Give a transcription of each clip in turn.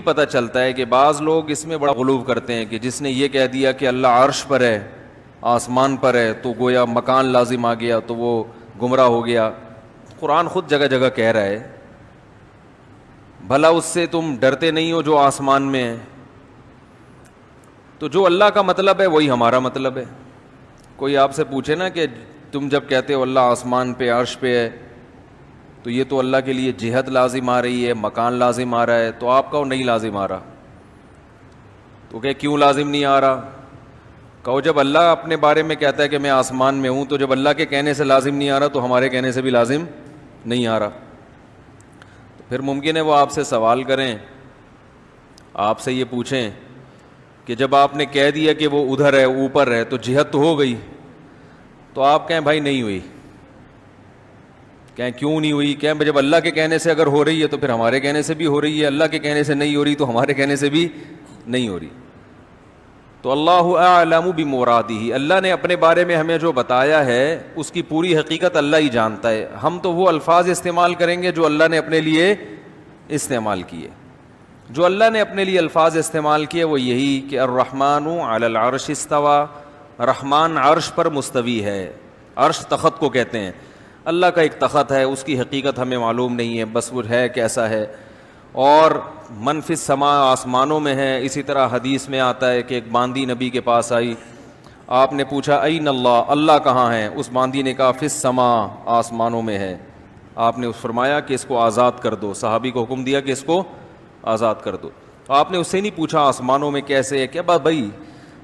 پتہ چلتا ہے کہ بعض لوگ اس میں بڑا غلو کرتے ہیں کہ جس نے یہ کہہ دیا کہ اللہ عرش پر ہے، آسمان پر ہے، تو گویا مکان لازم آ گیا تو وہ گمراہ ہو گیا۔ قرآن خود جگہ جگہ کہہ رہا ہے بھلا اس سے تم ڈرتے نہیں ہو جو آسمان میں ہے؟ تو جو اللہ کا مطلب ہے وہی ہمارا مطلب ہے۔ کوئی آپ سے پوچھے نا کہ تم جب کہتے ہو اللہ آسمان پہ عرش پہ ہے تو یہ تو اللہ کے لیے جہت لازم آ رہی ہے، مکان لازم آ رہا ہے، تو آپ کہو نہیں لازم آ رہا۔ تو کہ کیوں لازم نہیں آ رہا؟ کہو جب اللہ اپنے بارے میں کہتا ہے کہ میں آسمان میں ہوں، تو جب اللہ کے کہنے سے لازم نہیں آ رہا تو ہمارے کہنے سے بھی لازم نہیں آ رہا۔ تو پھر ممکن ہے وہ آپ سے سوال کریں، آپ سے یہ پوچھیں کہ جب آپ نے کہہ دیا کہ وہ ادھر ہے، اوپر ہے، تو جہت تو ہو گئی، تو آپ کہیں بھائی نہیں ہوئی۔ کہیں کیوں نہیں ہوئی؟ کہیں جب اللہ کے کہنے سے اگر ہو رہی ہے تو پھر ہمارے کہنے سے بھی ہو رہی ہے، اللہ کے کہنے سے نہیں ہو رہی تو ہمارے کہنے سے بھی نہیں ہو رہی۔ تو اللہ اعلم بمرادہ، اللہ نے اپنے بارے میں ہمیں جو بتایا ہے اس کی پوری حقیقت اللہ ہی جانتا ہے۔ ہم تو وہ الفاظ استعمال کریں گے جو اللہ نے اپنے لیے استعمال کیے۔ جو اللہ نے اپنے لیے الفاظ استعمال کیے وہ یہی کہ الرحمن علی العرش استوى، رحمان عرش پر مستوی ہے۔ عرش تخت کو کہتے ہیں، اللہ کا ایک تخت ہے، اس کی حقیقت ہمیں معلوم نہیں ہے، بس وہ ہے کیسا ہے۔ اور من فی السماء، آسمانوں میں ہے۔ اسی طرح حدیث میں آتا ہے کہ ایک باندی نبی کے پاس آئی، آپ نے پوچھا این اللہ، اللہ کہاں ہے؟ اس باندی نے کہا فی السماء، آسمانوں میں ہے۔ آپ نے فرمایا کہ اس کو آزاد کر دو، صحابی کو حکم دیا کہ اس کو آزاد کر دو۔ آپ نے اس سے نہیں پوچھا آسمانوں میں کیسے ہے، کیا بات بھائی؟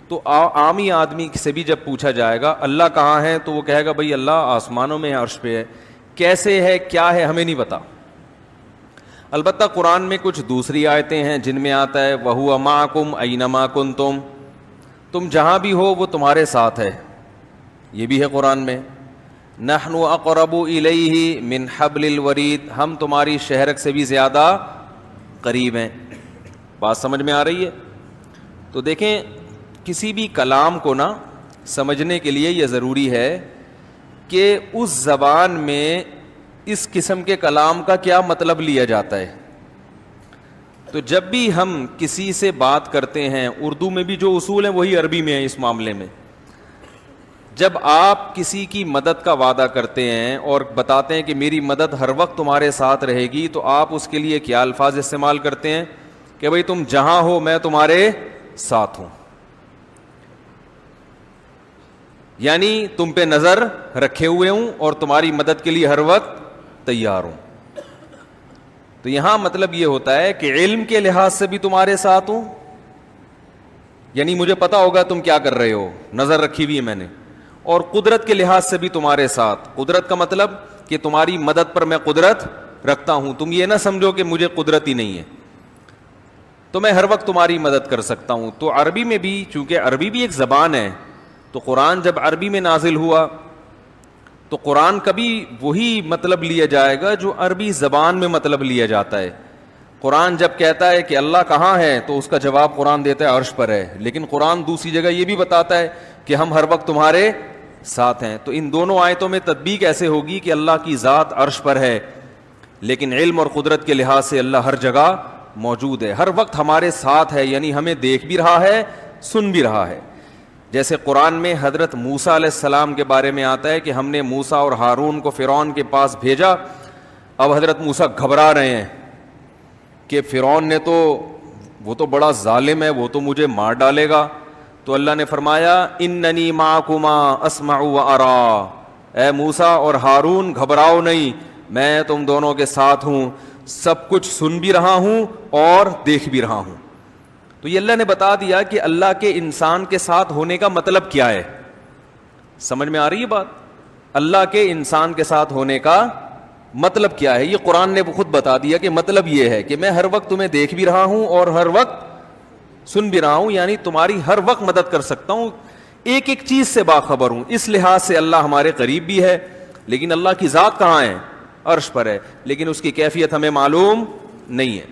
تو عامی آدمی سے بھی جب پوچھا جائے گا اللہ کہاں ہے تو وہ کہے گا بھائی اللہ آسمانوں میں ہے، عرش پہ ہے۔ کیسے ہے، کیا ہے، ہمیں نہیں پتا۔ البتہ قرآن میں کچھ دوسری آیتیں ہیں جن میں آتا ہے وَهُوَ مَعَكُمْ أَيْنَمَا كُنْتُمْ، تم جہاں بھی ہو وہ تمہارے ساتھ ہے، یہ بھی ہے قرآن میں۔ نَحْنُ أَقْرَبُ إِلَيْهِ مِنْ حَبْلِ الْوَرِيدِ، ہم تمہاری شہرک سے بھی زیادہ قریب ہیں۔ بات سمجھ میں آ رہی ہے؟ تو دیکھیں کسی بھی کلام کو نا سمجھنے کے لیے یہ ضروری ہے کہ اس زبان میں اس قسم کے کلام کا کیا مطلب لیا جاتا ہے۔ تو جب بھی ہم کسی سے بات کرتے ہیں، اردو میں بھی جو اصول ہیں وہی عربی میں ہیں اس معاملے میں۔ جب آپ کسی کی مدد کا وعدہ کرتے ہیں اور بتاتے ہیں کہ میری مدد ہر وقت تمہارے ساتھ رہے گی، تو آپ اس کے لیے کیا الفاظ استعمال کرتے ہیں کہ بھئی تم جہاں ہو میں تمہارے ساتھ ہوں، یعنی تم پہ نظر رکھے ہوئے ہوں اور تمہاری مدد کے لیے ہر وقت تیار ہوں۔ تو یہاں مطلب یہ ہوتا ہے کہ علم کے لحاظ سے بھی تمہارے ساتھ ہوں، یعنی مجھے پتا ہوگا تم کیا کر رہے ہو، نظر رکھی ہوئی ہے میں نے، اور قدرت کے لحاظ سے بھی تمہارے ساتھ۔ قدرت کا مطلب کہ تمہاری مدد پر میں قدرت رکھتا ہوں، تم یہ نہ سمجھو کہ مجھے قدرت ہی نہیں ہے، تو میں ہر وقت تمہاری مدد کر سکتا ہوں۔ تو عربی میں بھی، چونکہ عربی بھی ایک زبان ہے، تو قرآن جب عربی میں نازل ہوا تو قرآن کا بھی وہی مطلب لیا جائے گا جو عربی زبان میں مطلب لیا جاتا ہے۔ قرآن جب کہتا ہے کہ اللہ کہاں ہے تو اس کا جواب قرآن دیتا ہے عرش پر ہے، لیکن قرآن دوسری جگہ یہ بھی بتاتا ہے کہ ہم ہر وقت تمہارے ساتھ ہیں۔ تو ان دونوں آیتوں میں تطبیق ایسے ہوگی کہ اللہ کی ذات عرش پر ہے، لیکن علم اور قدرت کے لحاظ سے اللہ ہر جگہ موجود ہے، ہر وقت ہمارے ساتھ ہے، یعنی ہمیں دیکھ بھی رہا ہے، سن بھی رہا ہے۔ جیسے قرآن میں حضرت موسیٰ علیہ السلام کے بارے میں آتا ہے کہ ہم نے موسیٰ اور ہارون کو فرعون کے پاس بھیجا۔ اب حضرت موسیٰ گھبرا رہے ہیں کہ فرعون نے تو، وہ تو بڑا ظالم ہے، وہ تو مجھے مار ڈالے گا۔ تو اللہ نے فرمایا اننی معکما اسمع و ارا، اے موسیٰ اور ہارون گھبراؤ نہیں، میں تم دونوں کے ساتھ ہوں، سب کچھ سن بھی رہا ہوں اور دیکھ بھی رہا ہوں۔ تو یہ اللہ نے بتا دیا کہ اللہ کے انسان کے ساتھ ہونے کا مطلب کیا ہے۔ سمجھ میں آ رہی ہے بات؟ اللہ کے انسان کے ساتھ ہونے کا مطلب کیا ہے، یہ قرآن نے خود بتا دیا کہ مطلب یہ ہے کہ میں ہر وقت تمہیں دیکھ بھی رہا ہوں اور ہر وقت سن بھی رہا ہوں، یعنی تمہاری ہر وقت مدد کر سکتا ہوں، ایک ایک چیز سے باخبر ہوں۔ اس لحاظ سے اللہ ہمارے قریب بھی ہے، لیکن اللہ کی ذات کہاں ہے؟ عرش پر ہے، لیکن اس کی کیفیت ہمیں معلوم نہیں ہے۔